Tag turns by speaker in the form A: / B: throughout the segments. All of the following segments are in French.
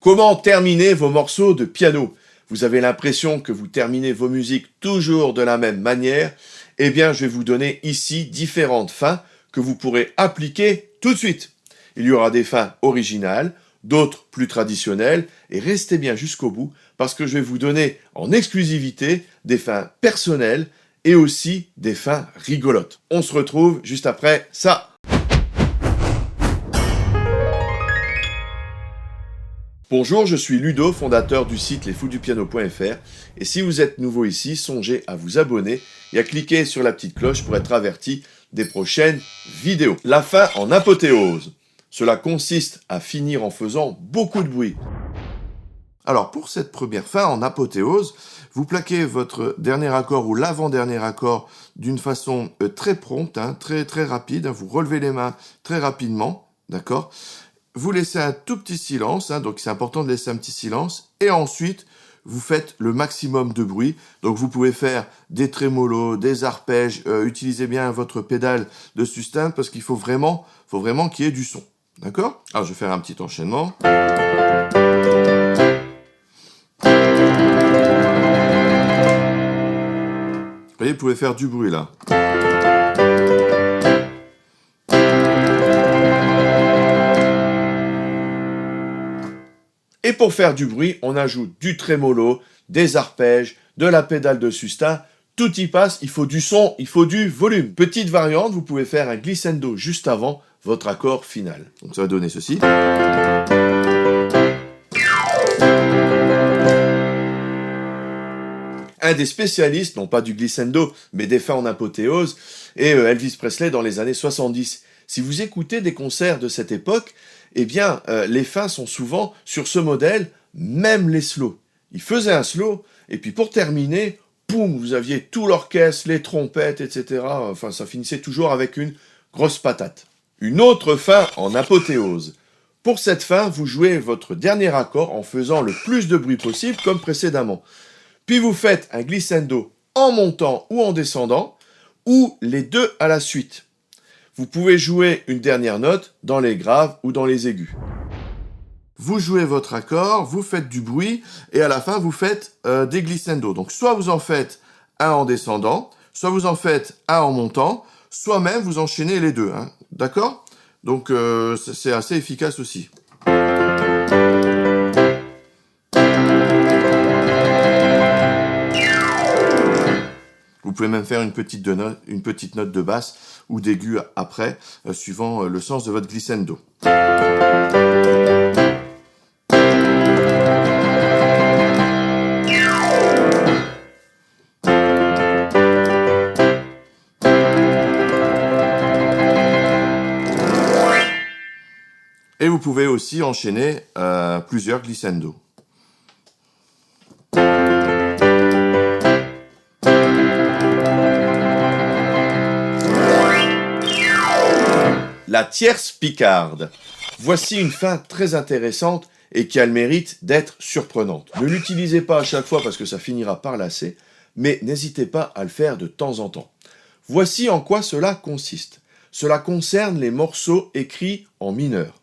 A: Comment terminer vos morceaux de piano? Vous avez l'impression que vous terminez vos musiques toujours de la même manière? Eh bien, je vais vous donner ici différentes fins que vous pourrez appliquer tout de suite. Il y aura des fins originales, d'autres plus traditionnelles, et restez bien jusqu'au bout parce que je vais vous donner en exclusivité des fins personnelles et aussi des fins rigolotes. On se retrouve juste après ça. Bonjour, je suis Ludo, fondateur du site lesfoudupiano.fr et si vous êtes nouveau ici, songez à vous abonner et à cliquer sur la petite cloche pour être averti des prochaines vidéos. La fin en apothéose. Cela consiste à finir en faisant beaucoup de bruit. Alors pour cette première fin en apothéose, vous plaquez votre dernier accord ou l'avant-dernier accord d'une façon très prompte, très rapide. Vous relevez les mains très rapidement, d'accord ? Vous laissez un tout petit silence, donc c'est important de laisser un petit silence. Et ensuite, vous faites le maximum de bruit. Donc vous pouvez faire des trémolos, des arpèges. Utilisez bien votre pédale de sustain parce qu'il faut vraiment qu'il y ait du son. D'accord ? Alors je vais faire un petit enchaînement. Vous voyez, vous pouvez faire du bruit là. Et pour faire du bruit, on ajoute du trémolo, des arpèges, de la pédale de sustain. Tout y passe, il faut du son, il faut du volume. Petite variante, vous pouvez faire un glissando juste avant votre accord final. Donc ça va donner ceci. Un des spécialistes, non pas du glissando, mais des fins en apothéose, est Elvis Presley dans les années 70. Si vous écoutez des concerts de cette époque, eh bien, les fins sont souvent sur ce modèle, même les slows. Il faisait un slow, et puis pour terminer, poum, vous aviez tout l'orchestre, les trompettes, etc. Enfin, ça finissait toujours avec une grosse patate. Une autre fin en apothéose. Pour cette fin, vous jouez votre dernier accord en faisant le plus de bruit possible, comme précédemment. Puis vous faites un glissando en montant ou en descendant, ou les deux à la suite. Vous pouvez jouer une dernière note dans les graves ou dans les aigus. Vous jouez votre accord, vous faites du bruit, et à la fin, vous faites des glissandos. Donc, soit vous en faites un en descendant, soit vous en faites un en montant, soit même vous enchaînez les deux. D'accord ? Donc, c'est assez efficace aussi. Vous pouvez même faire une petite note de basse ou d'aigu après, suivant le sens de votre glissando. Et vous pouvez aussi enchaîner plusieurs glissandos. La tierce picarde. Voici une fin très intéressante et qui a le mérite d'être surprenante. Ne l'utilisez pas à chaque fois parce que ça finira par lasser, mais n'hésitez pas à le faire de temps en temps. Voici en quoi cela consiste. Cela concerne les morceaux écrits en mineur.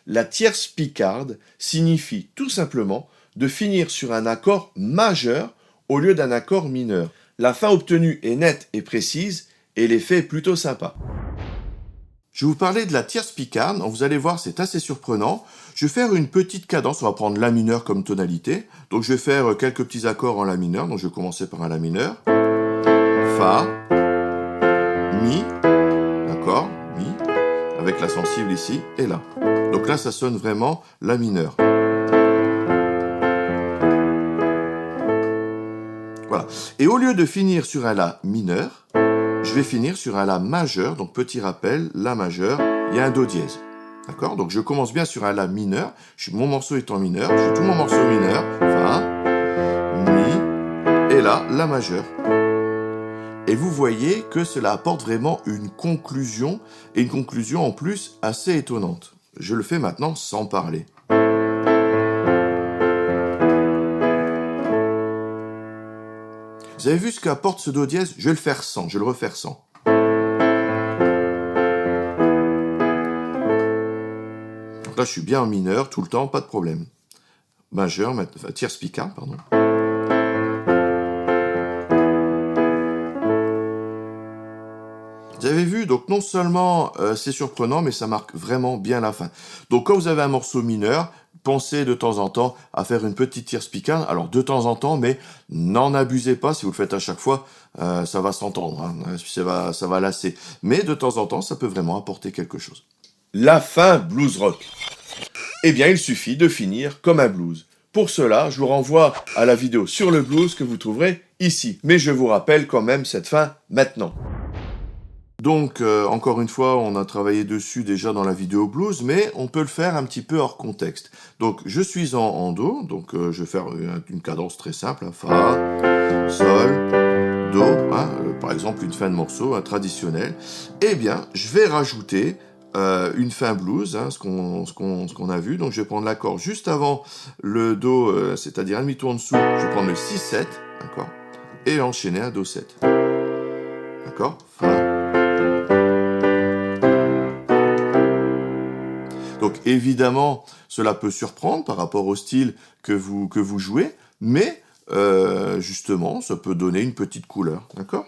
A: La tierce picarde signifie tout simplement de finir sur un accord majeur au lieu d'un accord mineur. La fin obtenue est nette et précise et l'effet est plutôt sympa. Je vais vous parler de la tierce picarde. Vous allez voir, c'est assez surprenant. Je vais faire une petite cadence. On va prendre la mineur comme tonalité. Donc, je vais faire quelques petits accords en la mineur. Donc, je vais commencer par un la mineur. Fa. Mi. D'accord. Mi. Avec la sensible ici et là. Donc là, ça sonne vraiment la mineur. Voilà. Et au lieu de finir sur un la mineur, je vais finir sur un la majeur, donc petit rappel, la majeur, il y a un do dièse. D'accord ? Donc je commence bien sur un la mineur, mon morceau est en mineur, je joue tout mon morceau mineur, fa, mi, et là, la majeur. Et vous voyez que cela apporte vraiment une conclusion, et une conclusion en plus assez étonnante. Je le fais maintenant sans parler. Vous avez vu ce qu'apporte ce do dièse ? Je vais le faire sans, je vais le refaire sans. Donc là, je suis bien en mineur tout le temps, pas de problème. majeur, enfin, tierce picard, pardon. Vous avez vu, donc non seulement c'est surprenant, mais ça marque vraiment bien la fin. Donc quand vous avez un morceau mineur, pensez de temps en temps à faire une petite tierce picard. Alors de temps en temps, mais n'en abusez pas. Si vous le faites à chaque fois, ça va s'entendre, hein, ça va lasser. Mais de temps en temps, ça peut vraiment apporter quelque chose. La fin blues rock. Eh bien, il suffit de finir comme un blues. Pour cela, je vous renvoie à la vidéo sur le blues que vous trouverez ici. Mais je vous rappelle quand même cette fin maintenant. Donc, encore une fois, on a travaillé dessus déjà dans la vidéo blues, mais on peut le faire un petit peu hors contexte. Donc, je suis en Do, donc je vais faire une cadence très simple, hein, Fa, Sol, Do, hein, par exemple une fin de morceau traditionnelle. Eh bien, je vais rajouter une fin blues, hein, ce qu'on a vu. Donc, je vais prendre l'accord juste avant le Do, c'est-à-dire un demi-ton en dessous, je vais prendre le 6-7, d'accord, et enchaîner un Do-7. D'accord, Fa. Donc évidemment, cela peut surprendre par rapport au style que vous jouez, mais justement, ça peut donner une petite couleur, d'accord ?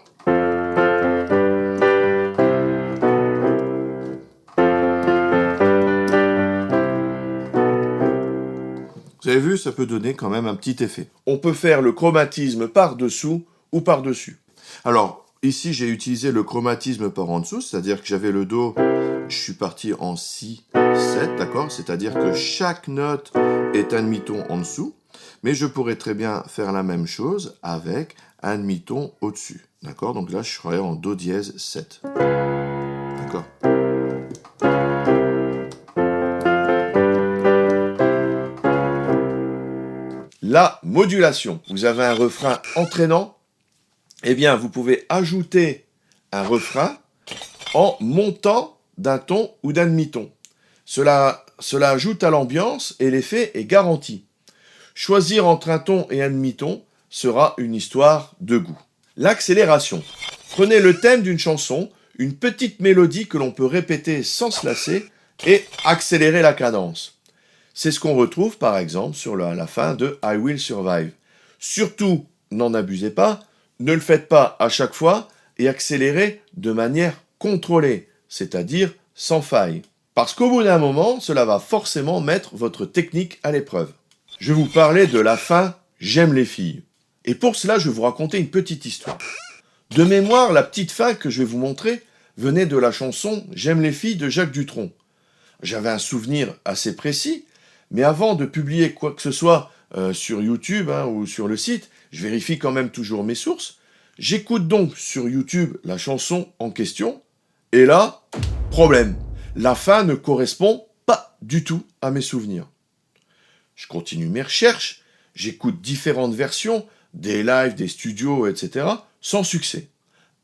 A: Vous avez vu, ça peut donner quand même un petit effet. On peut faire le chromatisme par-dessous ou par-dessus. Alors, ici, j'ai utilisé le chromatisme par en dessous, c'est-à-dire que j'avais le Do, je suis parti en Si, 7, d'accord ? C'est-à-dire que chaque note est un demi-ton en dessous, mais je pourrais très bien faire la même chose avec un demi-ton au-dessus, d'accord ? Donc là, je serais en Do dièse 7, d'accord ? La modulation. Vous avez un refrain entraînant, eh bien, vous pouvez ajouter un refrain en montant d'un ton ou d'un demi-ton. Cela ajoute à l'ambiance et l'effet est garanti. Choisir entre un ton et un demi-ton sera une histoire de goût. L'accélération. Prenez le thème d'une chanson, une petite mélodie que l'on peut répéter sans se lasser et accélérer la cadence. C'est ce qu'on retrouve par exemple sur la fin de I Will Survive. Surtout, n'en abusez pas, ne le faites pas à chaque fois et accélérez de manière contrôlée, c'est-à-dire sans faille. Parce qu'au bout d'un moment, cela va forcément mettre votre technique à l'épreuve. Je vous parlais de la fin « J'aime les filles ». Et pour cela, je vais vous raconter une petite histoire. De mémoire, la petite fin que je vais vous montrer venait de la chanson « J'aime les filles » de Jacques Dutronc. J'avais un souvenir assez précis, mais avant de publier quoi que ce soit sur YouTube ou sur le site, je vérifie quand même toujours mes sources. J'écoute donc sur YouTube la chanson en question, et là, problème. La fin ne correspond pas du tout à mes souvenirs. Je continue mes recherches, j'écoute différentes versions, des lives, des studios, etc., sans succès.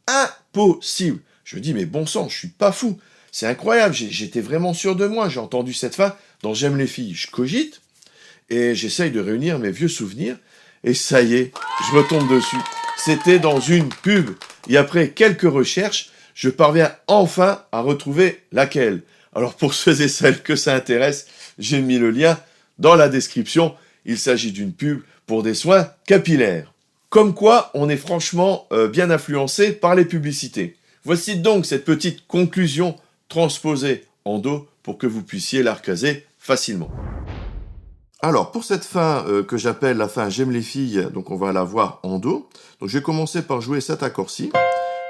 A: Impossible. Je me dis, mais bon sang, je suis pas fou. C'est incroyable, j'étais vraiment sûr de moi, j'ai entendu cette fin dans J'aime les filles. Je cogite et j'essaye de réunir mes vieux souvenirs et ça y est, je me tombe dessus. C'était dans une pub et après quelques recherches, je parviens enfin à retrouver laquelle. Alors pour ceux et celles que ça intéresse, j'ai mis le lien dans la description. Il s'agit d'une pub pour des soins capillaires. Comme quoi, on est franchement bien influencé par les publicités. Voici donc cette petite conclusion transposée en Do pour que vous puissiez la recaser facilement. Alors, pour cette fin que j'appelle la fin « J'aime les filles », donc on va la voir en Do. Donc je vais commencer par jouer cet accord-ci,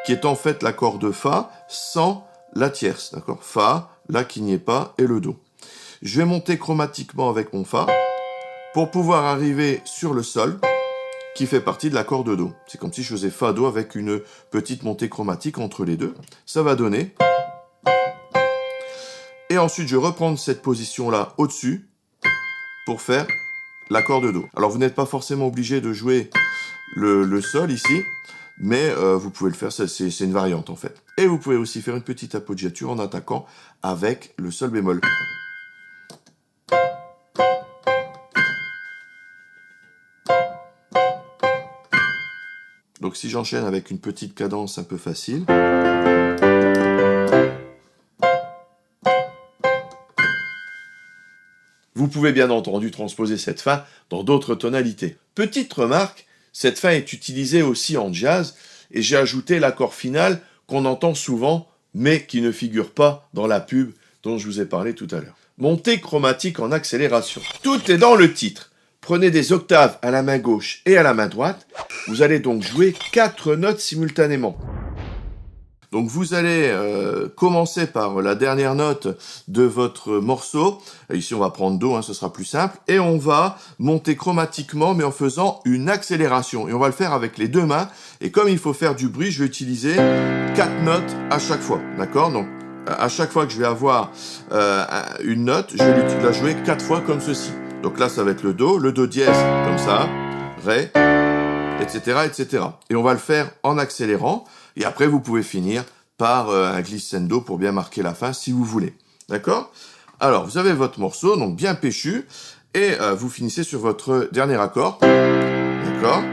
A: qui est en fait l'accord de Fa sans la tierce, d'accord ? Fa, là qui n'y est pas, et le Do. Je vais monter chromatiquement avec mon Fa pour pouvoir arriver sur le Sol, qui fait partie de l'accord de Do. C'est comme si je faisais Fa-Do avec une petite montée chromatique entre les deux. Ça va donner... Et ensuite, je vais reprendre cette position-là au-dessus pour faire l'accord de Do. Alors, vous n'êtes pas forcément obligé de jouer le Sol ici, mais vous pouvez le faire, c'est une variante en fait. Et vous pouvez aussi faire une petite appoggiature en attaquant avec le Sol bémol. Donc si j'enchaîne avec une petite cadence un peu facile... Vous Vous pouvez bien entendu transposer cette fin dans d'autres tonalités. Petite remarque, cette fin est utilisée aussi en jazz, et j'ai ajouté l'accord final qu'on entend souvent, mais qui ne figure pas dans la pub dont je vous ai parlé tout à l'heure. Montée chromatique en accélération. Tout est dans le titre. Prenez des octaves à la main gauche et à la main droite. Vous allez donc jouer 4 notes simultanément. Donc vous allez commencer par la dernière note de votre morceau. Ici on va prendre Do, ce sera plus simple. Et on va monter chromatiquement mais en faisant une accélération. Et on va le faire avec les 2 mains. Et comme il faut faire du bruit, je vais utiliser 4 notes à chaque fois. D'accord? Donc à chaque fois que je vais avoir une note, je vais la jouer 4 fois comme ceci. Donc là ça va être le Do dièse comme ça, Ré, etc., etc. Et on va le faire en accélérant. Et après, vous pouvez finir par un glissando pour bien marquer la fin si vous voulez. D'accord? Alors, vous avez votre morceau, donc bien péchu, et vous finissez sur votre dernier accord. D'accord?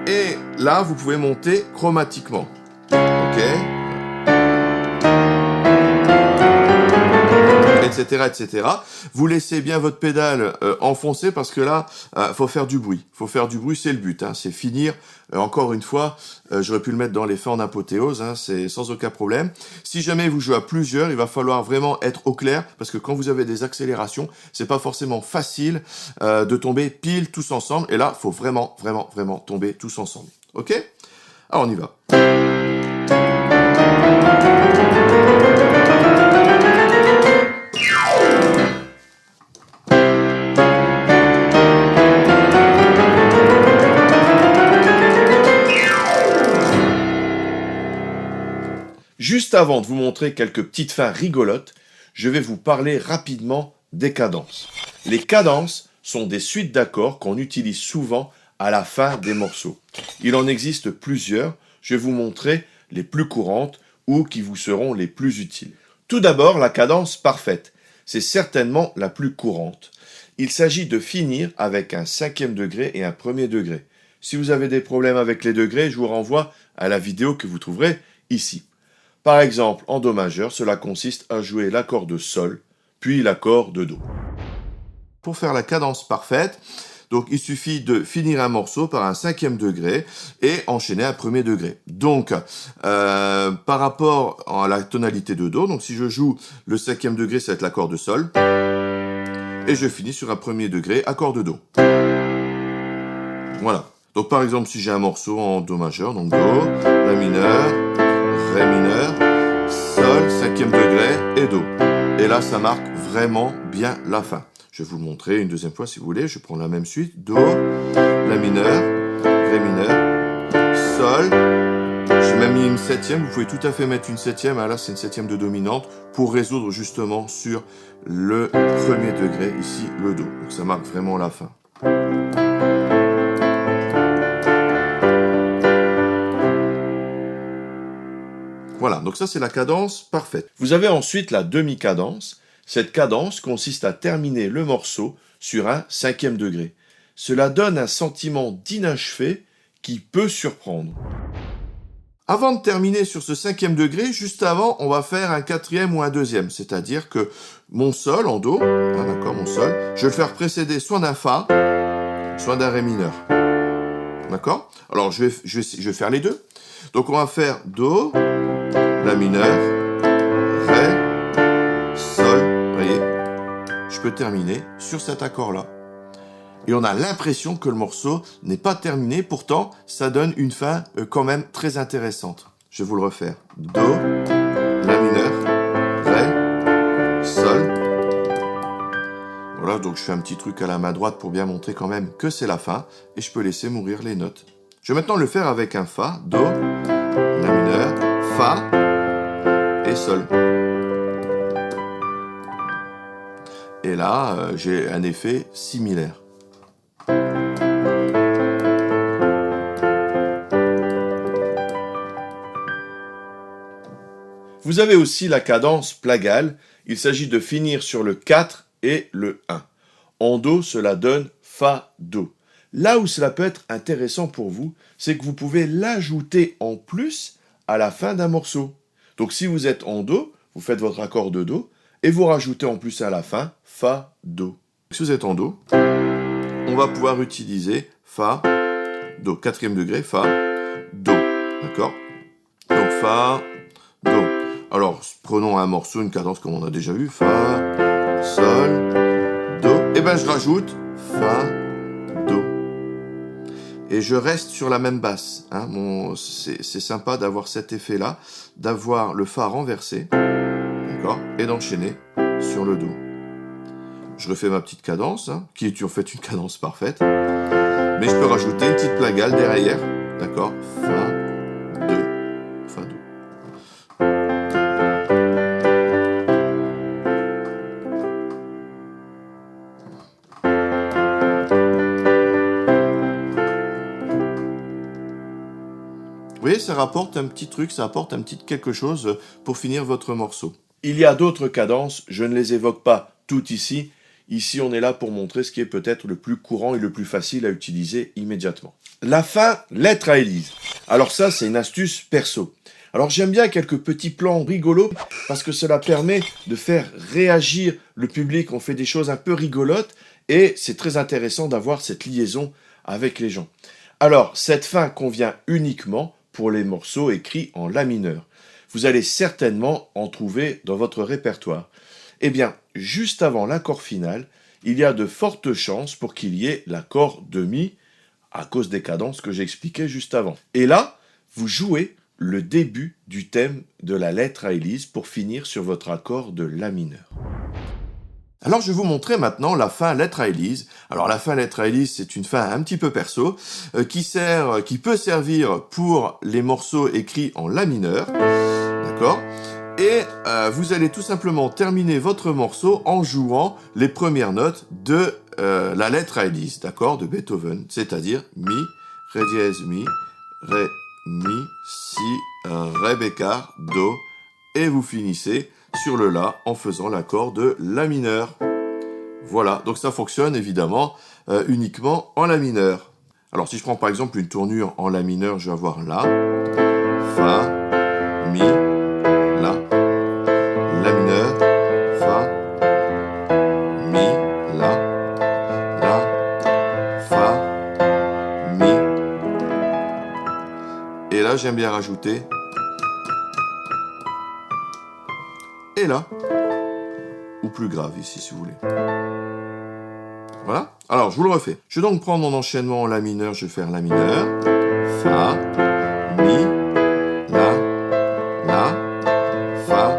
A: Et là, vous pouvez monter chromatiquement. Ok? Etc., etc. Vous laissez bien votre pédale enfoncée parce que là, faut faire du bruit. Faut faire du bruit, c'est le but. C'est finir. Encore une fois, j'aurais pu le mettre dans les fins en apothéose, c'est sans aucun problème. Si jamais vous jouez à plusieurs, il va falloir vraiment être au clair parce que quand vous avez des accélérations, c'est pas forcément facile de tomber pile tous ensemble. Et là, faut vraiment, vraiment, vraiment tomber tous ensemble. Ok? Alors on y va. Juste avant de vous montrer quelques petites fins rigolotes, je vais vous parler rapidement des cadences. Les cadences sont des suites d'accords qu'on utilise souvent à la fin des morceaux. Il en existe plusieurs, je vais vous montrer les plus courantes ou qui vous seront les plus utiles. Tout d'abord, la cadence parfaite. C'est certainement la plus courante. Il s'agit de finir avec un 5e degré et un 1er degré. Si vous avez des problèmes avec les degrés, je vous renvoie à la vidéo que vous trouverez ici. Par exemple, en Do majeur, cela consiste à jouer l'accord de Sol, puis l'accord de Do. Pour faire la cadence parfaite, donc il suffit de finir un morceau par un 5e degré et enchaîner un 1er degré. Donc, par rapport à la tonalité de Do, donc si je joue le 5e degré, ça va être l'accord de Sol, et je finis sur un 1er degré, accord de Do. Voilà. Donc par exemple, si j'ai un morceau en Do majeur, donc Do, La mineur, Ré mineur, Sol, 5e degré et Do. Et là, ça marque vraiment bien la fin. Je vais vous le montrer une deuxième fois si vous voulez. Je prends la même suite. Do, La mineur, Ré mineur, Sol. J'ai même mis une 7e. Vous pouvez tout à fait mettre une 7e. Là, c'est une 7e de dominante pour résoudre justement sur le 1er degré, ici, le Do. Donc ça marque vraiment la fin. Voilà, donc ça c'est la cadence parfaite. Vous avez ensuite la demi-cadence. Cette cadence consiste à terminer le morceau sur un 5e degré. Cela donne un sentiment d'inachevé qui peut surprendre. Avant de terminer sur ce 5e degré, juste avant, on va faire un 4e ou un 2e. C'est-à-dire que mon Sol en Do, d'accord, mon Sol, je vais le faire précéder soit d'un Fa, soit d'un Ré mineur. D'accord? Alors je vais faire les deux. Donc on va faire Do, La mineur, Ré, Sol, vous voyez, je peux terminer sur cet accord-là. Et on a l'impression que le morceau n'est pas terminé, pourtant ça donne une fin quand même très intéressante. Je vais vous le refaire. Do, La mineur, Ré, Sol. Voilà, donc je fais un petit truc à la main droite pour bien montrer quand même que c'est la fin, et je peux laisser mourir les notes. Je vais maintenant le faire avec un Fa, Do, La mineur, Fa, et Sol. Et là, j'ai un effet similaire. Vous avez aussi la cadence plagale. Il s'agit de finir sur le 4 et le 1. En Do, cela donne Fa, Do. Là où cela peut être intéressant pour vous, c'est que vous pouvez l'ajouter en plus à la fin d'un morceau. Donc si vous êtes en Do, vous faites votre accord de Do, et vous rajoutez en plus à la fin Fa, Do. Si vous êtes en Do, on va pouvoir utiliser Fa, Do, 4e degré, Fa, Do, d'accord? Donc Fa, Do. Alors, prenons un morceau, une cadence comme on a déjà vu, Fa, Sol, Do, et ben je rajoute Fa, Do. Et je reste sur la même basse. Hein. C'est sympa d'avoir cet effet-là, d'avoir le Fa renversé, d'accord? Et d'enchaîner sur le Do. Je refais ma petite cadence, hein, qui est en fait une cadence parfaite. Mais je peux rajouter une petite plagale derrière, d'accord? Fa, Do, Fa, Do. Vous voyez, ça rapporte un petit truc, ça apporte un petit quelque chose pour finir votre morceau. Il y a d'autres cadences, je ne les évoque pas toutes ici. Ici, on est là pour montrer ce qui est peut-être le plus courant et le plus facile à utiliser immédiatement. La fin, lettre à Élise. Alors ça, c'est une astuce perso. Alors j'aime bien quelques petits plans rigolos parce que cela permet de faire réagir le public. On fait des choses un peu rigolotes et c'est très intéressant d'avoir cette liaison avec les gens. Alors, cette fin convient uniquement pour les morceaux écrits en La mineur. Vous allez certainement en trouver dans votre répertoire. Eh bien, juste avant l'accord final, il y a de fortes chances pour qu'il y ait l'accord de Mi, à cause des cadences que j'expliquais juste avant. Et là, vous jouez le début du thème de la lettre à Élise pour finir sur votre accord de La mineur. Alors, je vais vous montrer maintenant la fin lettre à Élise. Alors, la fin lettre à Élise, c'est une fin un petit peu perso, qui peut servir pour les morceaux écrits en La mineur, d'accord ? Et vous allez tout simplement terminer votre morceau en jouant les premières notes de la lettre à Élise, d'accord, de Beethoven, c'est-à-dire Mi, Ré dièse Mi, Ré, Mi, Si, Ré bécard, Do, et vous finissez sur le La en faisant l'accord de La mineur. Voilà, donc ça fonctionne évidemment uniquement en La mineur. Alors si je prends par exemple une tournure en La mineur, je vais avoir La, Fa, Mi, La, La mineur, Fa, Mi, La, Fa, Mi. Et là, j'aime bien rajouter et là, ou plus grave ici si vous voulez. Voilà. Alors, je vous le refais. Je vais donc prendre mon enchaînement en La mineur, je vais faire La mineur, Fa, Mi, La, Fa,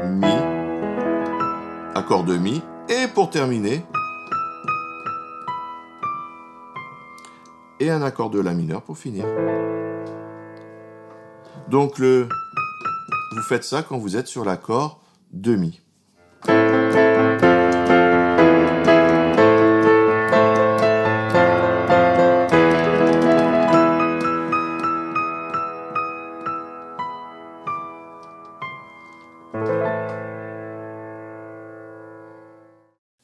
A: Mi, accord de Mi, et pour terminer, et un accord de La mineur pour finir. Donc, vous faites ça quand vous êtes sur l'accord de Mi.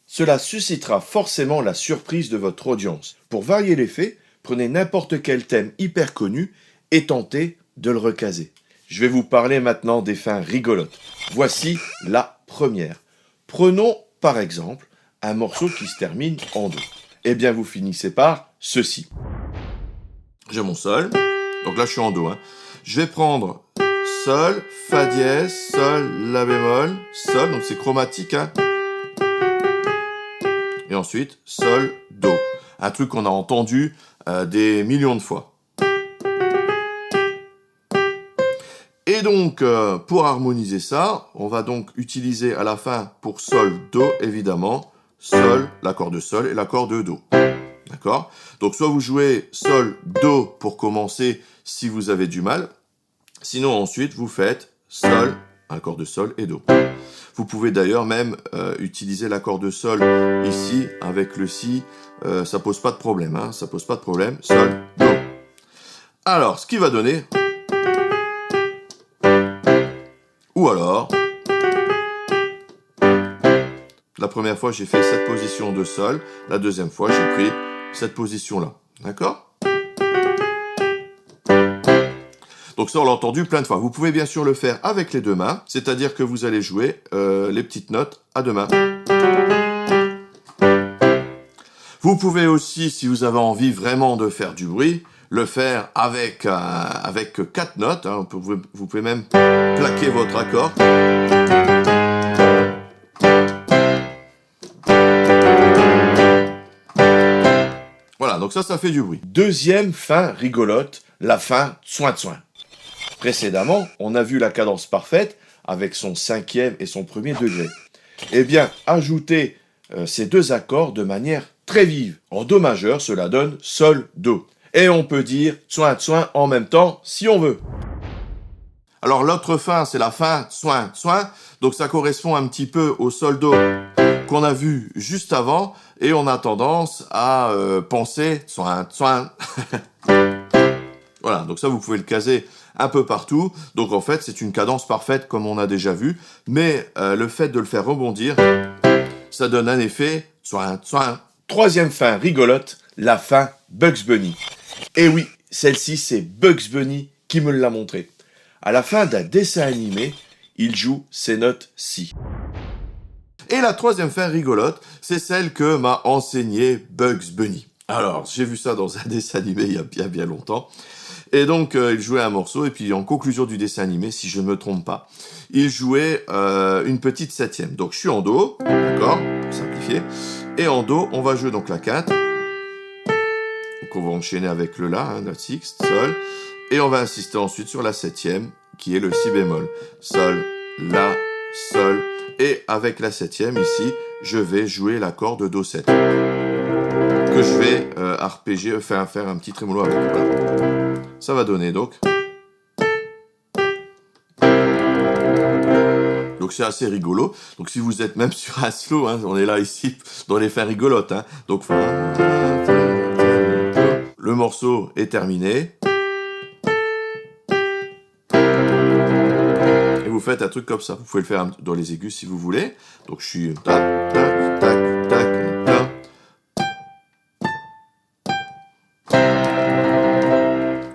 A: Cela suscitera forcément la surprise de votre audience. Pour varier l'effet, prenez n'importe quel thème hyper connu et tentez de le recaser. Je vais vous parler maintenant des fins rigolotes. Voici la première. Prenons par exemple un morceau qui se termine en Do. Eh bien vous finissez par ceci. J'ai mon Sol, donc là je suis en Do. Hein. Je vais prendre Sol, Fa dièse, Sol, La bémol, Sol, donc c'est chromatique. Hein. Et ensuite, Sol, Do. Un truc qu'on a entendu des millions de fois. Et donc, pour harmoniser ça, on va donc utiliser à la fin, pour Sol, Do, évidemment, Sol, l'accord de Sol et l'accord de Do. D'accord ? Donc, soit vous jouez Sol, Do pour commencer si vous avez du mal. Sinon, ensuite, vous faites Sol, accord de Sol et Do. Vous pouvez d'ailleurs même utiliser l'accord de Sol ici avec le Si. Ça pose pas de problème. Hein, ça pose pas de problème. Sol, Do. Alors, ce qui va donner... Ou alors... La première fois, j'ai fait cette position de Sol. La deuxième fois, j'ai pris cette position-là. D'accord ? Donc ça, on l'a entendu plein de fois. Vous pouvez bien sûr le faire avec les deux mains, c'est-à-dire que vous allez jouer les petites notes à deux mains. Vous pouvez aussi, si vous avez envie vraiment de faire du bruit, le faire avec 4 notes. Hein. Vous pouvez même plaquer votre accord. Voilà, donc ça fait du bruit. Deuxième fin rigolote, la fin tsoin-tsoin. Précédemment, on a vu la cadence parfaite avec son 5e et son 1er degré. Eh bien, ajoutez ces 2 accords de manière très vive. En Do majeur, cela donne Sol, Do. Et on peut dire tsoin-tsoin en même temps si on veut. Alors l'autre fin, c'est la fin tsoin-tsoin. Donc ça correspond un petit peu au Sol, Do qu'on a vu juste avant. Et on a tendance à penser tsoin-tsoin. Voilà, donc ça vous pouvez le caser un peu partout. Donc en fait, c'est une cadence parfaite comme on a déjà vu. Mais le fait de le faire rebondir, ça donne un effet tsoin-tsoin. Troisième fin rigolote, la fin Bugs Bunny. Et oui, celle-ci, c'est Bugs Bunny qui me l'a montré. À la fin d'un dessin animé, il joue ces notes-ci. Et la troisième fin rigolote, c'est celle que m'a enseigné Bugs Bunny. Alors, j'ai vu ça dans un dessin animé il y a bien longtemps. Et donc, il jouait un morceau, et puis en conclusion du dessin animé, si je ne me trompe pas, il jouait une petite 7e. Donc, je suis en Do, d'accord, pour simplifier. Et en Do, on va jouer donc la quinte. Donc, on va enchaîner avec le La, hein, note 6, Sol. Et on va insister ensuite sur la 7e, qui est le Si bémol. Sol, La, Sol. Et avec la 7e, ici, je vais jouer l'accord de Do 7. Que je vais arpéger, faire un petit trémolo avec. Voilà. Ça va donner donc. Donc c'est assez rigolo. Donc si vous êtes même sur un slow, hein, on est là ici dans les fins rigolotes. Hein. Donc le morceau est terminé. Et vous faites un truc comme ça. Vous pouvez le faire dans les aigus si vous voulez. Donc je suis tac, tac, tac, tac, tac.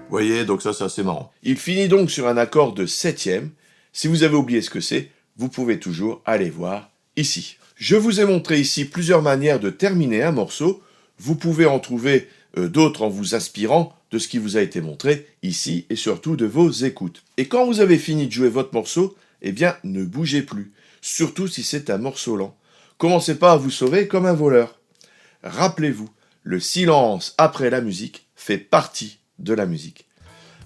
A: Vous voyez, donc ça c'est assez marrant. Il finit donc sur un accord de 7e. Si vous avez oublié ce que c'est, vous pouvez toujours aller voir ici. Je vous ai montré ici plusieurs manières de terminer un morceau. Vous pouvez en trouver d'autres en vous inspirant de ce qui vous a été montré ici et surtout de vos écoutes. Et quand vous avez fini de jouer votre morceau, eh bien ne bougez plus, surtout si c'est un morceau lent. Commencez pas à vous sauver comme un voleur. Rappelez-vous, le silence après la musique fait partie de la musique.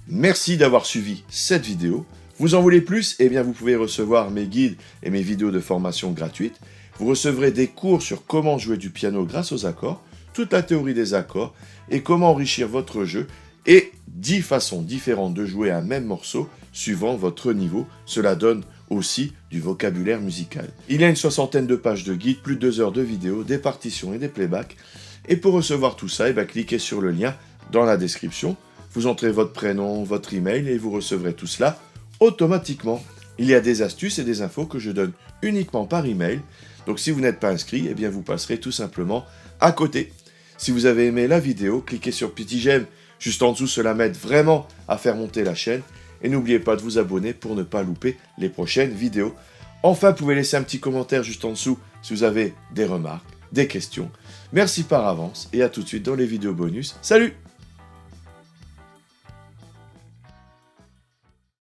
A: Merci d'avoir suivi cette vidéo. Vous en voulez plus? Eh bien, vous pouvez recevoir mes guides et mes vidéos de formation gratuites. Vous recevrez des cours sur comment jouer du piano grâce aux accords, toute la théorie des accords et comment enrichir votre jeu et 10 façons différentes de jouer un même morceau suivant votre niveau. Cela donne aussi du vocabulaire musical. Il y a une 60aine de pages de guides, plus de 2 heures de vidéos, des partitions et des playbacks. Et pour recevoir tout ça, cliquez sur le lien dans la description. Vous entrez votre prénom, votre email et vous recevrez tout cela automatiquement. Il y a des astuces et des infos que je donne uniquement par email. Donc si vous n'êtes pas inscrit, eh bien vous passerez tout simplement à côté. Si vous avez aimé la vidéo, cliquez sur petit j'aime juste en dessous, cela m'aide vraiment à faire monter la chaîne. Et n'oubliez pas de vous abonner pour ne pas louper les prochaines vidéos. Enfin, vous pouvez laisser un petit commentaire juste en dessous si vous avez des remarques, des questions. Merci par avance et à tout de suite dans les vidéos bonus. Salut!